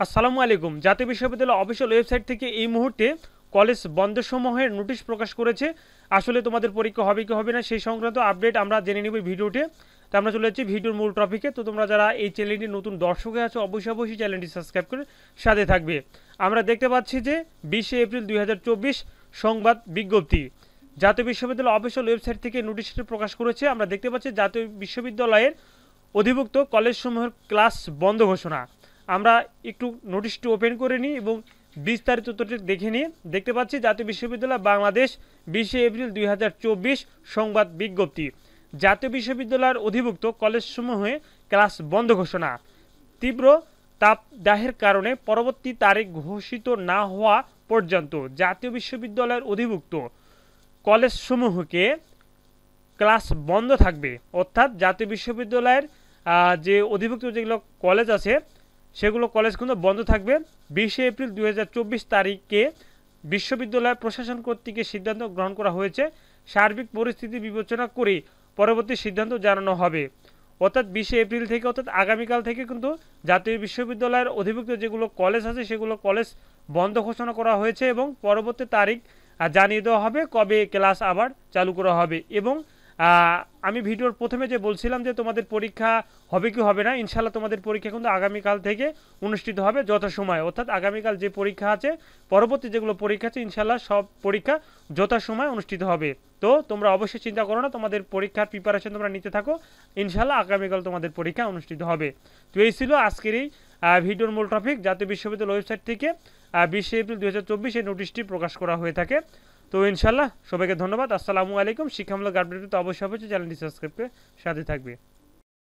আসসালামু আলাইকুম। জাতীয় বিশ্ববিদ্যালয় অফিসিয়াল ওয়েবসাইট থেকে এই মুহূর্তে কলেজ বন্ধসমূহের নোটিশ প্রকাশ করেছে। আসলে তোমাদের পরীক্ষা হবে কি হবে না সেই সংক্রান্ত আপডেট আমরা জেনে নেব এই ভিডিওতে। তো আমরা চলে যাচ্ছি ভিডিওর মূল টপিকে। তো তোমরা যারা এই চ্যানেলটি নতুন দর্শক হয়ে আছো অবশ্যই চ্যানেলটি সাবস্ক্রাইব করে সাথে থাকবে। আমরা দেখতে পাচ্ছি যে 20 এপ্রিল 2024 সংবাদ বিজ্ঞপ্তি জাতীয় বিশ্ববিদ্যালয় অফিসিয়াল ওয়েবসাইট থেকে নোটিশটি প্রকাশ করেছে। আমরা দেখতে পাচ্ছি জাতীয় বিশ্ববিদ্যালয়ের অধিভুক্ত কলেজসমূহের ক্লাস বন্ধ ঘোষণা। আমরা একটু নোটিশটি ওপেন করে নিই এবং বিস্তারিত তথ্য দেখে নিই। দেখতে পাচ্ছি জাতীয় বিশ্ববিদ্যালয় বাংলাদেশ 20 এপ্রিল 2024 সংবাদ বিজ্ঞপ্তি জাতীয় বিশ্ববিদ্যালয়ের অধিভুক্ত কলেজসমূহে ক্লাস বন্ধ ঘোষণা। তীব্র তাপদাহের কারণে পরবর্তী তারিখ ঘোষিত না হওয়া পর্যন্ত জাতীয় বিশ্ববিদ্যালয়ের অধিভুক্ত কলেজসমূহকে ক্লাস বন্ধ থাকবে। অর্থাৎ জাতীয় বিশ্ববিদ্যালয়ের যে অধিভুক্ত যেগুলো কলেজ আছে সেগুলো কলেজ কিন্তু বন্ধ থাকবে। 20 এপ্রিল 2024 তারিখে বিশ্ববিদ্যালয় প্রশাসন কর্তৃক সিদ্ধান্ত গ্রহণ করা হয়েছে। সার্বিক পরিস্থিতি বিবেচনা করে পরবর্তী সিদ্ধান্ত জানানো হবে। অর্থাৎ 20 এপ্রিল থেকে অর্থাৎ আগামীকাল থেকে কিন্তু জাতীয় বিশ্ববিদ্যালয়ের অধিভুক্ত যেগুলো কলেজ আছে সেগুলো কলেজ বন্ধ ঘোষণা করা হয়েছে এবং পরবর্তী তারিখ জানিয়ে দেওয়া হবে কবে ক্লাস আবার চালু করা হবে। এবং আমি ভিডিওর প্রথমে যে বলছিলাম যে তোমাদের পরীক্ষা হবে কি হবে না, ইনশাল্লাহ তোমাদের পরীক্ষা কিন্তু আগামীকাল থেকে অনুষ্ঠিত হবে যথাসময়। অর্থাৎ আগামীকাল যে পরীক্ষা আছে পরবর্তী যেগুলো পরীক্ষা আছে ইনশাল্লাহ সব পরীক্ষা যথাসময় অনুষ্ঠিত হবে। তো তোমরা অবশ্যই চিন্তা করো না, তোমাদের পরীক্ষার প্রিপারেশন তোমরা নিতে থাকো, ইনশাল্লাহ আগামীকাল তোমাদের পরীক্ষা অনুষ্ঠিত হবে। তো এই ছিল আজকের এই ভিডিওর মূল টপিক। জাতীয় বিশ্ববিদ্যালয় ওয়েবসাইট থেকে 20 এপ্রিল 2024 এই নোটিশটি প্রকাশ করা হয়ে থাকে। তো ইনশাল্লাহ সবাইকে ধন্যবাদ। আসসালামু আলাইকুম। শিক্ষামূলক আপডেট তো অবশ্যই চ্যানেলটি সাবস্ক্রাইব করে সাথে থাকবে।